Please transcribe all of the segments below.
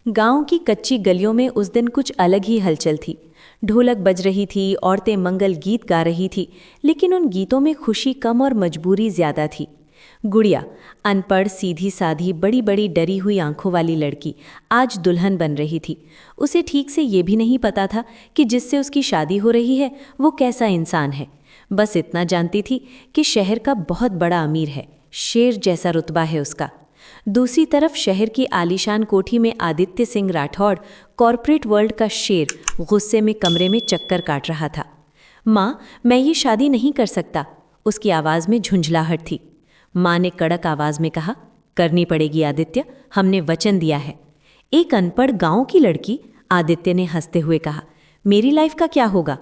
गांव की कच्ची गलियों में उस दिन कुछ अलग ही हलचल थी। ढोलक बज रही थी, औरतें मंगल गीत गा रही थी, लेकिन उन गीतों में खुशी कम और मजबूरी ज्यादा थी। गुड़िया, अनपढ़, सीधी साधी, बड़ी बड़ी डरी हुई आंखों वाली लड़की, आज दुल्हन बन रही थी। उसे ठीक से ये भी नहीं पता था कि जिससे उसकी शादी हो रही है वो कैसा इंसान है। बस इतना जानती थी कि शहर का बहुत बड़ा अमीर है, शेर जैसा रुतबा है उसका। दूसरी तरफ शहर की आलीशान कोठी में आदित्य सिंह राठौड़, कॉरपोरेट वर्ल्ड का शेर, गुस्से में कमरे में चक्कर काट रहा था। माँ, मैं ये शादी नहीं कर सकता। उसकी आवाज़ में झुंझलाहट थी। माँ ने कड़क आवाज़ में कहा, करनी पड़ेगी आदित्य, हमने वचन दिया है। एक अनपढ़ गांव की लड़की, आदित्य ने हंसते हुए कहा, मेरी लाइफ का क्या होगा?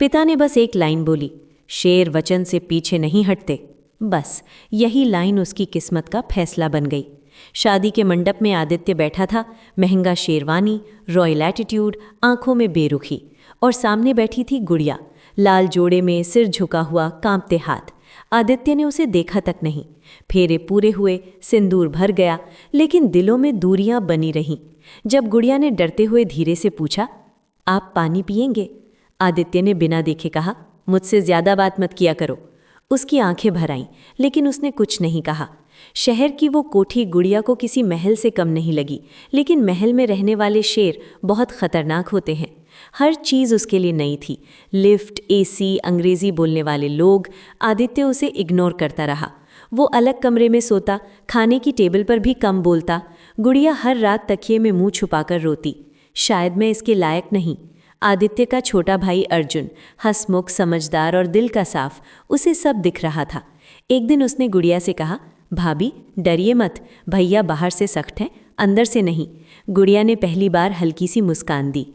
पिता ने बस एक लाइन बोली, शेर वचन से पीछे नहीं हटते। बस यही लाइन उसकी किस्मत का फैसला बन गई। शादी के मंडप में आदित्य बैठा था, महंगा शेरवानी, रॉयल एटीट्यूड, आंखों में बेरुखी। और सामने बैठी थी गुड़िया, लाल जोड़े में, सिर झुका हुआ, कांपते हाथ। आदित्य ने उसे देखा तक नहीं। फेरे पूरे हुए, सिंदूर भर गया, लेकिन दिलों में दूरियां बनी रहीं। जब गुड़िया ने डरते हुए धीरे से पूछा, आप पानी पिएंगे? आदित्य ने बिना देखे कहा, मुझसे ज्यादा बात मत किया करो। उसकी आंखें भर आईं, लेकिन उसने कुछ नहीं कहा। शहर की वो कोठी गुड़िया को किसी महल से कम नहीं लगी, लेकिन महल में रहने वाले शेर बहुत खतरनाक होते हैं। हर चीज़ उसके लिए नई थी, लिफ्ट, एसी, अंग्रेजी बोलने वाले लोग। आदित्य उसे इग्नोर करता रहा। वो अलग कमरे में सोता, खाने की टेबल पर भी कम बोलता। गुड़िया हर रात तकिए में मुंह छुपाकर रोती, शायद मैं इसके लायक नहीं। आदित्य का छोटा भाई अर्जुन, हंसमुख, समझदार और दिल का साफ, उसे सब दिख रहा था। एक दिन उसने गुड़िया से कहा, भाभी डरिए मत, भैया बाहर से सख्त हैं, अंदर से नहीं। गुड़िया ने पहली बार हल्की सी मुस्कान दी।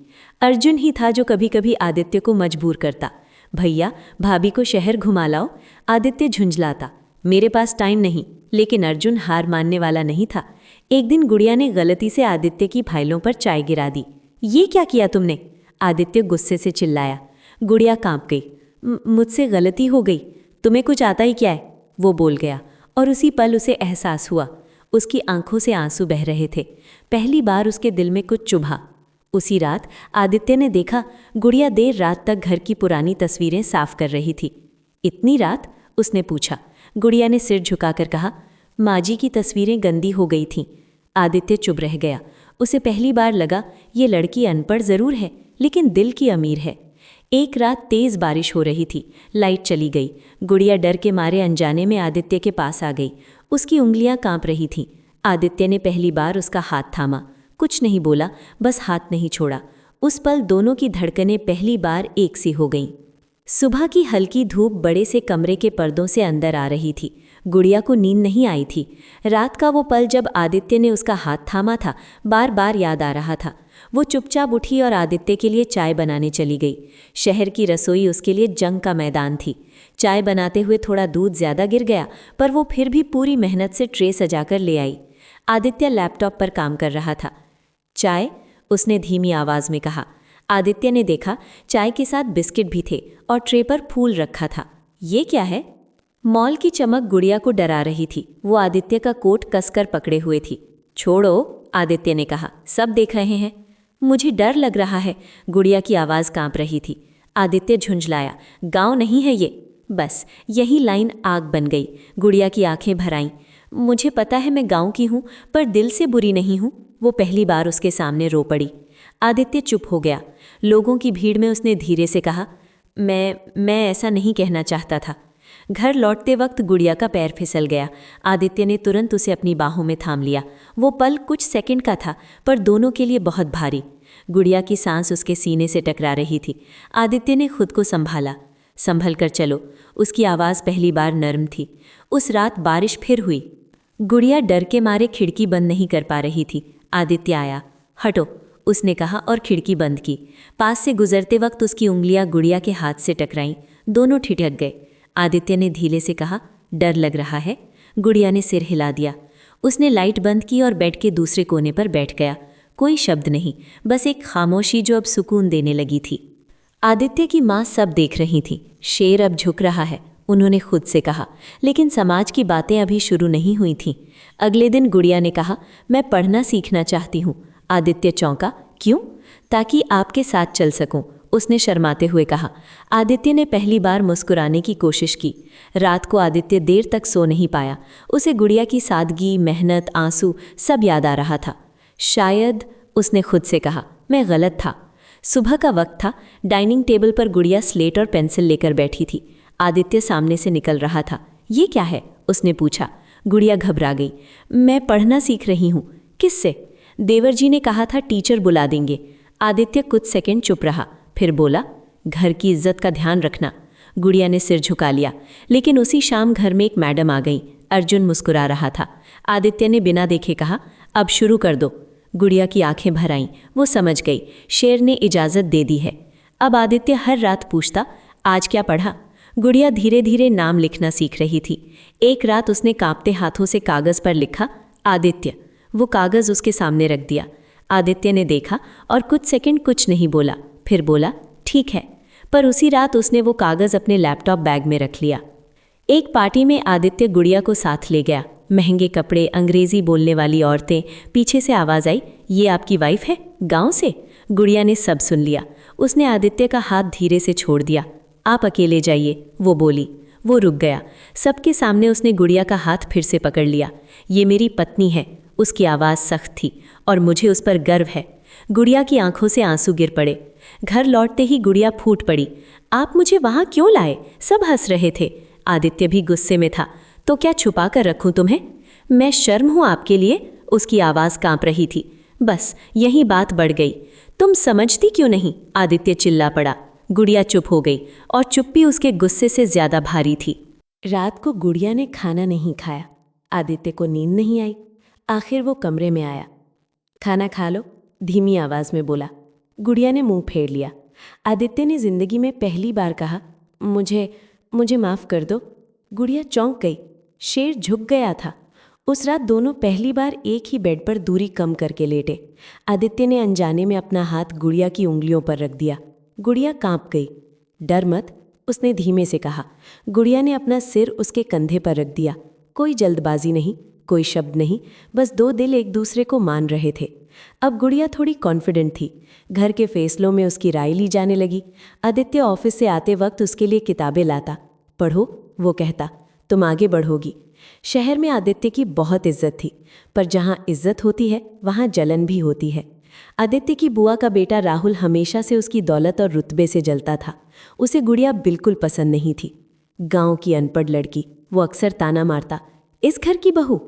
अर्जुन ही था जो कभी कभी आदित्य को मजबूर करता। भैया भाभी को शहर घुमा लाओ। आदित्य झुंझलाता, मेरे पास टाइम नहीं। लेकिन अर्जुन हार मानने वाला नहीं था। एक दिन गुड़िया ने गलती से आदित्य की फाइलों पर चाय गिरा दी। ये क्या किया तुमने? आदित्य गुस्से से चिल्लाया। गुड़िया कांप गई। मुझसे गलती हो गई। तुम्हें कुछ आता ही क्या है? वो बोल गया। और उसी पल उसे एहसास हुआ। उसकी आंखों से आंसू बह रहे थे। पहली बार उसके दिल में कुछ चुभा। उसी रात आदित्य ने देखा गुड़िया देर रात तक घर की पुरानी तस्वीरें साफ कर रही थी। इतनी रात? उसने पूछा। गुड़िया ने सिर झुकाकर कहा, माँ जी की तस्वीरें गंदी हो गई थीं। आदित्य चुप रह गया। उसे पहली बार लगा, ये लड़की अनपढ़ जरूर है, लेकिन दिल की अमीर है। एक रात तेज बारिश हो रही थी, लाइट चली गई। गुड़िया डर के मारे अनजाने में आदित्य के पास आ गई। उसकी उंगलियां कांप रही थीं। आदित्य ने पहली बार उसका हाथ थामा। कुछ नहीं बोला, बस हाथ नहीं छोड़ा। उस पल दोनों की धड़कनें पहली बार एक सी हो गईं। सुबह की हल्की धूप बड़े से कमरे के पर्दों से अंदर आ रही थी। गुड़िया को नींद नहीं आई थी। रात का वो पल जब आदित्य ने उसका हाथ थामा था, बार बार याद आ रहा था। वो चुपचाप उठी और आदित्य के लिए चाय बनाने चली गई। शहर की रसोई उसके लिए जंग का मैदान थी। चाय बनाते हुए थोड़ा दूध ज़्यादा गिर गया, पर वो फिर भी पूरी मेहनत से ट्रे सजाकर ले आई। आदित्य लैपटॉप पर काम कर रहा था। चाय? उसने धीमी आवाज़ में कहा। आदित्य ने देखा चाय के साथ बिस्किट भी थे और ट्रे पर फूल रखा था। ये क्या है? मॉल की चमक गुड़िया को डरा रही थी। वो आदित्य का कोट कसकर पकड़े हुए थी। छोड़ो, आदित्य ने कहा, सब देख रहे हैं। मुझे डर लग रहा है। गुड़िया की आवाज़ कांप रही थी। आदित्य झुंझलाया, गांव नहीं है ये। बस यही लाइन आग बन गई। गुड़िया की आंखें भर आईं। मुझे पता है मैं गांव की हूँ, पर दिल से बुरी नहीं हूँ। वो पहली बार उसके सामने रो पड़ी। आदित्य चुप हो गया। लोगों की भीड़ में उसने धीरे से कहा, मैं ऐसा नहीं कहना चाहता था। घर लौटते वक्त गुड़िया का पैर फिसल गया। आदित्य ने तुरंत उसे अपनी बाहों में थाम लिया। वो पल कुछ सेकंड का था, पर दोनों के लिए बहुत भारी। गुड़िया की सांस उसके सीने से टकरा रही थी। आदित्य ने खुद को संभाला। संभल कर चलो। उसकी आवाज़ पहली बार नर्म थी। उस रात बारिश फिर हुई। गुड़िया डर के मारे खिड़की बंद नहीं कर पा रही थी। आदित्य आया। हटो, उसने कहा और खिड़की बंद की। पास से गुजरते वक्त उसकी उंगलियां गुड़िया के हाथ से टकराईं। दोनों ठिठक गए। आदित्य ने धीरे से कहा, डर लग रहा है? गुड़िया ने सिर हिला दिया। उसने लाइट बंद की और बेड के दूसरे कोने पर बैठ गया। कोई शब्द नहीं, बस एक खामोशी जो अब सुकून देने लगी थी। आदित्य की माँ सब देख रही थी। शेर अब झुक रहा है, उन्होंने खुद से कहा, लेकिन समाज की बातें अभी शुरू नहीं हुई थीं। अगले दिन गुड़िया ने कहा, मैं पढ़ना सीखना चाहती हूँ। आदित्य चौंका। क्यों? ताकि आपके साथ चल सकूं, उसने शर्माते हुए कहा। आदित्य ने पहली बार मुस्कुराने की कोशिश की। रात को आदित्य देर तक सो नहीं पाया। उसे गुड़िया की सादगी, मेहनत, आंसू सब याद आ रहा था। शायद, उसने खुद से कहा, मैं गलत था। सुबह का वक्त था। डाइनिंग टेबल पर गुड़िया स्लेट और पेंसिल लेकर बैठी थी। आदित्य सामने से निकल रहा था। ये क्या है? उसने पूछा। गुड़िया घबरा गई। मैं पढ़ना सीख रही हूँ। किससे? देवर जी ने कहा था टीचर बुला देंगे। आदित्य कुछ सेकंड चुप रहा, फिर बोला, घर की इज्जत का ध्यान रखना। गुड़िया ने सिर झुका लिया। लेकिन उसी शाम घर में एक मैडम आ गई। अर्जुन मुस्कुरा रहा था। आदित्य ने बिना देखे कहा, अब शुरू कर दो। गुड़िया की आंखें भर आईं। वो समझ गई, शेर ने इजाज़त दे दी है। अब आदित्य हर रात पूछता, आज क्या पढ़ा? गुड़िया धीरे धीरे नाम लिखना सीख रही थी। एक रात उसने कांपते हाथों से कागज़ पर लिखा, आदित्य। वो कागज़ उसके सामने रख दिया। आदित्य ने देखा और कुछ सेकंड कुछ नहीं बोला, फिर बोला, ठीक है। पर उसी रात उसने वो कागज़ अपने लैपटॉप बैग में रख लिया। एक पार्टी में आदित्य गुड़िया को साथ ले गया। महंगे कपड़े, अंग्रेजी बोलने वाली औरतें। पीछे से आवाज़ आई, ये आपकी वाइफ है? गांव से? गुड़िया ने सब सुन लिया। उसने आदित्य का हाथ धीरे से छोड़ दिया। आप अकेले जाइए, वो बोली। वो रुक गया। सबके सामने उसने गुड़िया का हाथ फिर से पकड़ लिया। ये मेरी पत्नी है। उसकी आवाज़ सख्त थी, और मुझे उस पर गर्व है। गुड़िया की आंखों से आंसू गिर पड़े। घर लौटते ही गुड़िया फूट पड़ी, आप मुझे वहाँ क्यों लाए? सब हंस रहे थे। आदित्य भी गुस्से में था। तो क्या छुपा कर रखूं तुम्हें? मैं शर्म हूं आपके लिए? उसकी आवाज़ कांप रही थी। बस यही बात बढ़ गई। तुम समझती क्यों नहीं? आदित्य चिल्ला पड़ा। गुड़िया चुप हो गई, और चुप्पी उसके गुस्से से ज़्यादा भारी थी। रात को गुड़िया ने खाना नहीं खाया। आदित्य को नींद नहीं आई। आखिर वो कमरे में आया। खाना खा लो, धीमी आवाज़ में बोला। गुड़िया ने मुंह फेर लिया। आदित्य ने जिंदगी में पहली बार कहा, मुझे माफ़ कर दो। गुड़िया चौंक गई। शेर झुक गया था। उस रात दोनों पहली बार एक ही बेड पर दूरी कम करके लेटे। आदित्य ने अनजाने में अपना हाथ गुड़िया की उंगलियों पर रख दिया। गुड़िया कांप गई। डर मत, उसने धीमे से कहा। गुड़िया ने अपना सिर उसके कंधे पर रख दिया। कोई जल्दबाजी नहीं, कोई शब्द नहीं, बस दो दिल एक दूसरे को मान रहे थे। अब गुड़िया थोड़ी कॉन्फिडेंट थी। घर के फैसलों में उसकी राय ली जाने लगी। आदित्य ऑफिस से आते वक्त उसके लिए किताबें लाता। पढ़ो, वो कहता, तुम आगे बढ़ोगी। शहर में आदित्य की बहुत इज्जत थी, पर जहाँ इज्जत होती है वहाँ जलन भी होती है। आदित्य की बुआ का बेटा राहुल हमेशा से उसकी दौलत और रुतबे से जलता था। उसे गुड़िया बिल्कुल पसंद नहीं थी। गांव की अनपढ़ लड़की, वो अक्सर ताना मारता, इस घर की बहू।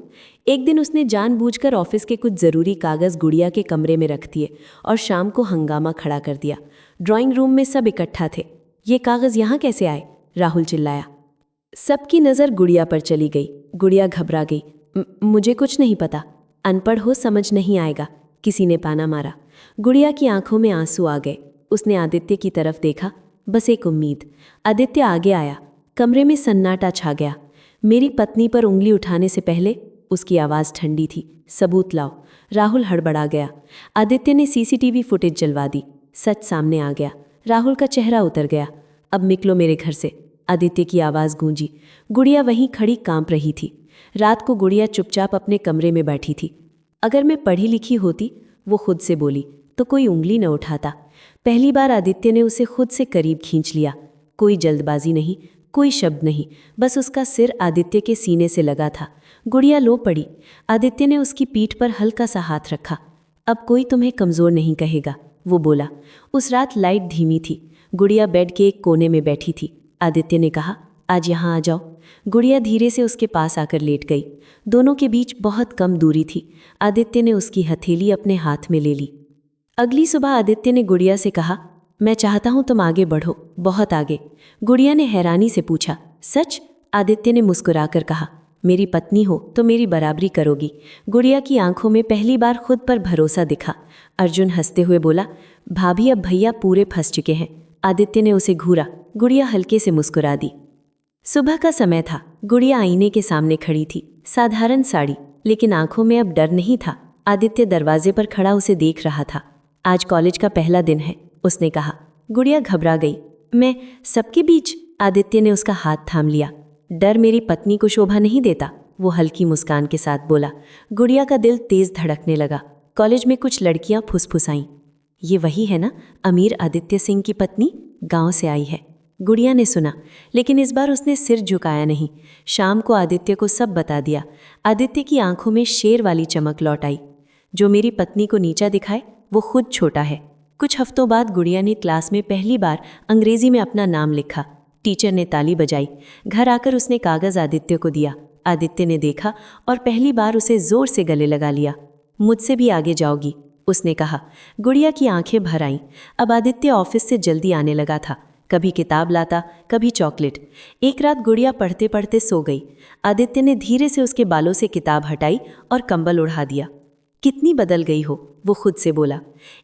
एक दिन उसने जानबूझकर ऑफिस के कुछ ज़रूरी कागज़ गुड़िया के कमरे में रख दिए और शाम को हंगामा खड़ा कर दिया। ड्राइंग रूम में सब इकट्ठा थे। ये कागज़ यहाँ कैसे आए? राहुल चिल्लाया। सबकी नज़र गुड़िया पर चली गई। गुड़िया घबरा गई। मुझे कुछ नहीं पता। अनपढ़ हो, समझ नहीं आएगा, किसी ने ताना मारा। गुड़िया की आंखों में आंसू आ गए। उसने आदित्य की तरफ देखा, बस एक उम्मीद। आदित्य आगे आया। कमरे में सन्नाटा छा गया। मेरी पत्नी पर उंगली उठाने से पहले, उसकी आवाज़ ठंडी थी, सबूत लाओ। राहुल हड़बड़ा गया। आदित्य ने सीसीटीवी फुटेज जलवा दी। सच सामने आ गया। राहुल का चेहरा उतर गया। अब निकलो मेरे घर से, आदित्य की आवाज़ गूंजी। गुड़िया वहीं खड़ी कांप रही थी। रात को गुड़िया चुपचाप अपने कमरे में बैठी थी। अगर मैं पढ़ी लिखी होती, वो खुद से बोली, तो कोई उंगली न उठाता। पहली बार आदित्य ने उसे खुद से करीब खींच लिया। कोई जल्दबाजी नहीं, कोई शब्द नहीं, बस उसका सिर आदित्य के सीने से लगा था। गुड़िया लो पड़ी। आदित्य ने उसकी पीठ पर हल्का सा हाथ रखा। अब कोई तुम्हें कमज़ोर नहीं कहेगा, वो बोला। उस रात लाइट धीमी थी। गुड़िया बेड के एक कोने में बैठी थी। आदित्य ने कहा, आज यहाँ आ जाओ। गुड़िया धीरे से उसके पास आकर लेट गई। दोनों के बीच बहुत कम दूरी थी। आदित्य ने उसकी हथेली अपने हाथ में ले ली। अगली सुबह आदित्य ने गुड़िया से कहा, मैं चाहता हूँ तुम आगे बढ़ो, बहुत आगे। गुड़िया ने हैरानी से पूछा, सच? आदित्य ने मुस्कुराकर कहा, मेरी पत्नी हो तो मेरी बराबरी करोगी। गुड़िया की आंखों में पहली बार खुद पर भरोसा दिखा। अर्जुन हंसते हुए बोला, भाभी अब भैया पूरे फंस चुके हैं। आदित्य ने उसे घूरा। गुड़िया हल्के से मुस्कुरा दी। सुबह का समय था। गुड़िया आईने के सामने खड़ी थी। साधारण साड़ी, लेकिन आंखों में अब डर नहीं था। आदित्य दरवाजे पर खड़ा उसे देख रहा था। आज कॉलेज का पहला दिन है, उसने कहा। गुड़िया घबरा गई। मैं सबके बीच? आदित्य ने उसका हाथ थाम लिया। डर मेरी पत्नी को शोभा नहीं देता, वो हल्की मुस्कान के साथ बोला। गुड़िया का दिल तेज धड़कने लगा। कॉलेज में कुछ लड़कियां फुसफुसाईं। ये वही है ना, अमीर आदित्य सिंह की पत्नी, गांव से आई है। गुड़िया ने सुना, लेकिन इस बार उसने सिर झुकाया नहीं। शाम को आदित्य को सब बता दिया। आदित्य की आंखों में शेर वाली चमक लौट आई। जो मेरी पत्नी को नीचा दिखाए वो खुद छोटा है। कुछ हफ्तों बाद गुड़िया ने क्लास में पहली बार अंग्रेजी में अपना नाम लिखा। टीचर ने ताली बजाई। घर आकर उसने कागज़ आदित्य को दिया। आदित्य ने देखा और पहली बार उसे जोर से गले लगा लिया। मुझसे भी आगे जाओगी, उसने कहा। गुड़िया की आंखें भर आईं। अब आदित्य ऑफिस से जल्दी आने लगा था। कभी किताब लाता, कभी चॉकलेट। एक रात गुड़िया पढ़ते पढ़ते सो गई। आदित्य ने धीरे से उसके बालों से किताब हटाई और कंबल उड़ा दिया। कितनी बदल गई हो, वो खुद से बोला।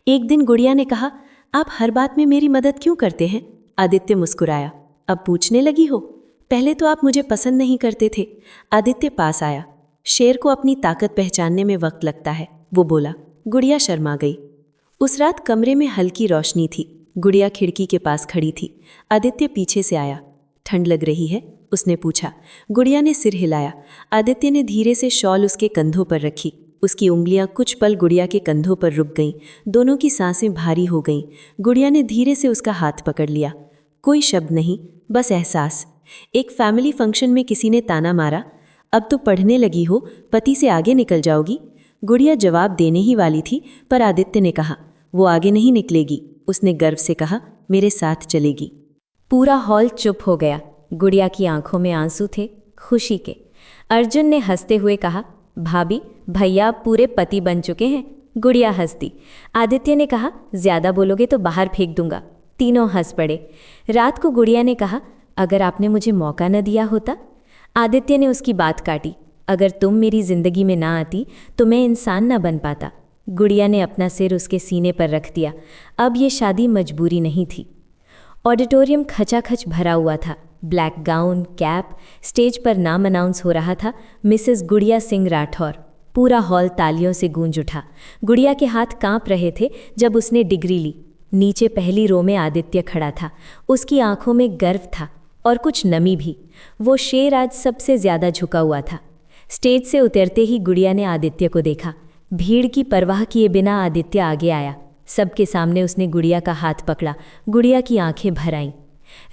एक दिन गुड़िया ने कहा, आप हर बात में मेरी मदद क्यों करते हैं? आदित्य मुस्कुराया। अब पूछने लगी हो? पहले तो आप मुझे पसंद नहीं करते थे। आदित्य पास आया। शेर को अपनी ताकत पहचानने में वक्त लगता है, वो बोला। गुड़िया शर्मा गई। उस रात कमरे में हल्की रोशनी थी। गुड़िया खिड़की के पास खड़ी थी। आदित्य पीछे से आया। ठंड लग रही है, उसने पूछा। गुड़िया ने सिर हिलाया। आदित्य ने धीरे से शॉल उसके कंधों पर रखी। उसकी उंगलियां कुछ पल गुड़िया के कंधों पर रुक गईं। दोनों की सांसें भारी हो गईं। गुड़िया ने धीरे से उसका हाथ पकड़ लिया। कोई शब्द नहीं, बस एहसास। एक फैमिली फंक्शन में किसी ने ताना मारा, अब तो पढ़ने लगी हो, पति से आगे निकल जाओगी। गुड़िया जवाब देने ही वाली थी, पर आदित्य ने कहा, वो आगे नहीं निकलेगी। उसने गर्व से कहा, मेरे साथ चलेगी। पूरा हॉल चुप हो गया। गुड़िया की आंखों में आंसू थे, खुशी के। अर्जुन ने हंसते हुए कहा, भाभी, भैया अब पूरे पति बन चुके हैं। गुड़िया हंस दी। आदित्य ने कहा, ज्यादा बोलोगे तो बाहर फेंक दूंगा। तीनों हंस पड़े। रात को गुड़िया ने कहा, अगर आपने मुझे मौका न दिया होता? आदित्य ने उसकी बात काटी, अगर तुम मेरी जिंदगी में ना आती तो मैं इंसान ना बन पाता। गुड़िया ने अपना सिर उसके सीने पर रख दिया। अब ये शादी मजबूरी नहीं थी। ऑडिटोरियम खचाखच भरा हुआ था। Black gown, cap. स्टेज पर नाम अनाउंस हो रहा था, मिसेस गुड़िया सिंह राठौर। पूरा हॉल तालियों से गूंज उठा। गुड़िया के हाथ कांप रहे थे जब उसने डिग्री ली। नीचे पहली रो में आदित्य खड़ा था। उसकी आंखों में गर्व था और कुछ नमी भी। वो शेर आज सबसे ज्यादा झुका हुआ था। स्टेज से उतरते ही गुड़िया ने आदित्य को देखा। भीड़ की परवाह किए बिना आदित्य आगे आया। सबके सामने उसने गुड़िया का हाथ पकड़ा। गुड़िया की आंखें भर आईं।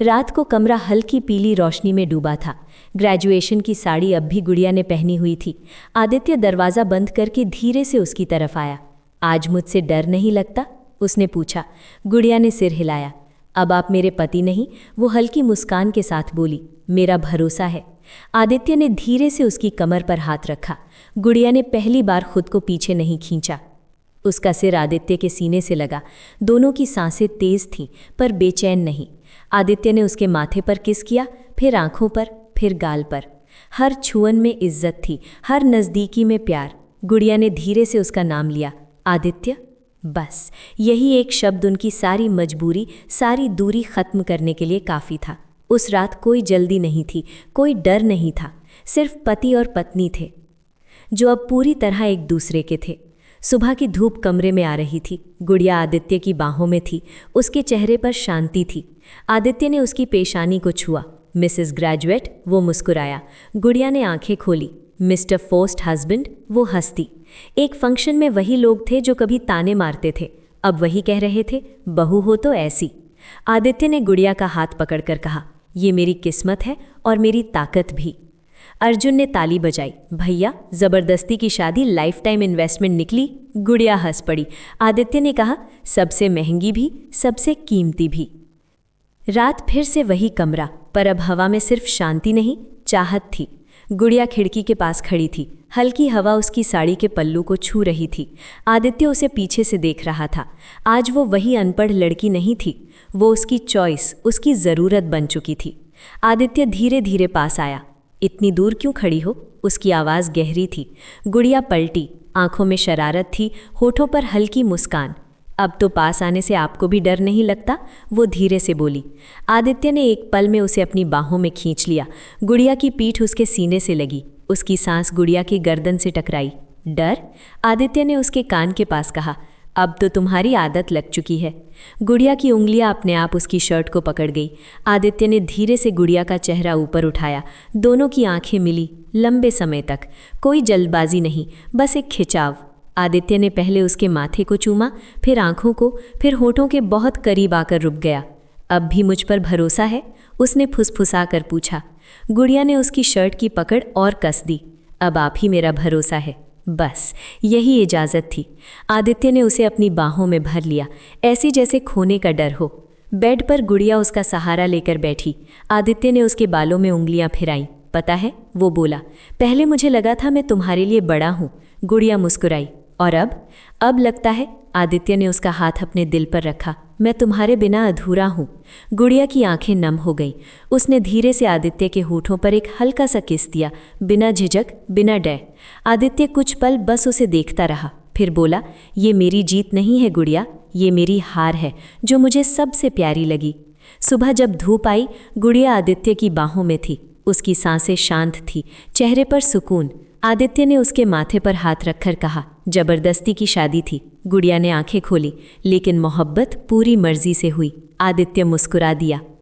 रात को कमरा हल्की पीली रोशनी में डूबा था। ग्रेजुएशन की साड़ी अब भी गुड़िया ने पहनी हुई थी। आदित्य दरवाज़ा बंद करके धीरे से उसकी तरफ आया। आज मुझसे डर नहीं लगता? उसने पूछा। गुड़िया ने सिर हिलाया। अब आप मेरे पति नहीं, वो हल्की मुस्कान के साथ बोली, मेरा भरोसा है। आदित्य ने धीरे से उसकी कमर पर हाथ रखा। गुड़िया ने पहली बार खुद को पीछे नहीं खींचा। उसका सिर आदित्य के सीने से लगा। दोनों की सांसें तेज थीं, पर बेचैन नहीं। आदित्य ने उसके माथे पर किस किया, फिर आंखों पर, फिर गाल पर। हर छुअन में इज्जत थी, हर नज़दीकी में प्यार। गुड़िया ने धीरे से उसका नाम लिया, आदित्य। बस यही एक शब्द उनकी सारी मजबूरी, सारी दूरी खत्म करने के लिए काफ़ी था। उस रात कोई जल्दी नहीं थी, कोई डर नहीं था। सिर्फ पति और पत्नी थे, जो अब पूरी तरह एक दूसरे के थे। सुबह की धूप कमरे में आ रही थी। गुड़िया आदित्य की बाहों में थी। उसके चेहरे पर शांति थी। आदित्य ने उसकी पेशानी को छुआ। मिसेस ग्रेजुएट, वो मुस्कुराया। गुड़िया ने आंखें खोली। मिस्टर फर्स्ट हस्बैंड, वो हंसती। एक फंक्शन में वही लोग थे जो कभी ताने मारते थे, अब वही कह रहे थे, बहू हो तो ऐसी। आदित्य ने गुड़िया का हाथ पकड़कर कहा, ये मेरी किस्मत है और मेरी ताकत भी। अर्जुन ने ताली बजाई। भैया, जबरदस्ती की शादी लाइफ टाइम इन्वेस्टमेंट निकली। गुड़िया हंस पड़ी। आदित्य ने कहा, सबसे महंगी भी, सबसे कीमती भी। रात फिर से वही कमरा, पर अब हवा में सिर्फ शांति नहीं, चाहत थी। गुड़िया खिड़की के पास खड़ी थी। हल्की हवा उसकी साड़ी के पल्लू को छू रही थी। आदित्य उसे पीछे से देख रहा था। आज वो वही अनपढ़ लड़की नहीं थी, वो उसकी चॉइस, उसकी ज़रूरत बन चुकी थी। आदित्य धीरे धीरे पास आया। इतनी दूर क्यों खड़ी हो? उसकी आवाज़ गहरी थी। गुड़िया पलटी। आंखों में शरारत थी, होठों पर हल्की मुस्कान। अब तो पास आने से आपको भी डर नहीं लगता? वो धीरे से बोली। आदित्य ने एक पल में उसे अपनी बाहों में खींच लिया। गुड़िया की पीठ उसके सीने से लगी। उसकी सांस गुड़िया की गर्दन से टकराई। डर? आदित्य ने उसके कान के पास कहा, अब तो तुम्हारी आदत लग चुकी है। गुड़िया की उंगलियां अपने आप उसकी शर्ट को पकड़ गई। आदित्य ने धीरे से गुड़िया का चेहरा ऊपर उठाया। दोनों की आंखें मिली लंबे समय तक। कोई जल्दबाजी नहीं, बस एक खिंचाव। आदित्य ने पहले उसके माथे को चूमा, फिर आंखों को, फिर होठों के बहुत करीब आकर रुक गया। अब भी मुझ पर भरोसा है? उसने फुसफुसा कर पूछा। गुड़िया ने उसकी शर्ट की पकड़ और कस दी। अब आप ही मेरा भरोसा है, बस यही इजाज़त थी। आदित्य ने उसे अपनी बाहों में भर लिया, ऐसे जैसे खोने का डर हो। बेड पर गुड़िया उसका सहारा लेकर बैठी। आदित्य ने उसके बालों में उंगलियां फिराईं। पता है, वो बोला, पहले मुझे लगा था मैं तुम्हारे लिए बड़ा हूँ। गुड़िया मुस्कुराई। और अब लगता है। आदित्य ने उसका हाथ अपने दिल पर रखा। मैं तुम्हारे बिना अधूरा हूँ। गुड़िया की आंखें नम हो गईं। उसने धीरे से आदित्य के होठों पर एक हल्का सा किस दिया, बिना झिझक, बिना डर। आदित्य कुछ पल बस उसे देखता रहा, फिर बोला, ये मेरी जीत नहीं है गुड़िया, ये मेरी हार है जो मुझे सबसे प्यारी लगी। सुबह जब धूप आई, गुड़िया आदित्य की बाहों में थी। उसकी सांसें शांत थी, चेहरे पर सुकून। आदित्य ने उसके माथे पर हाथ रखकर कहा, जबरदस्ती की शादी थी। गुड़िया ने आंखें खोली, लेकिन मोहब्बत पूरी मर्जी से हुई। आदित्य मुस्कुरा दिया।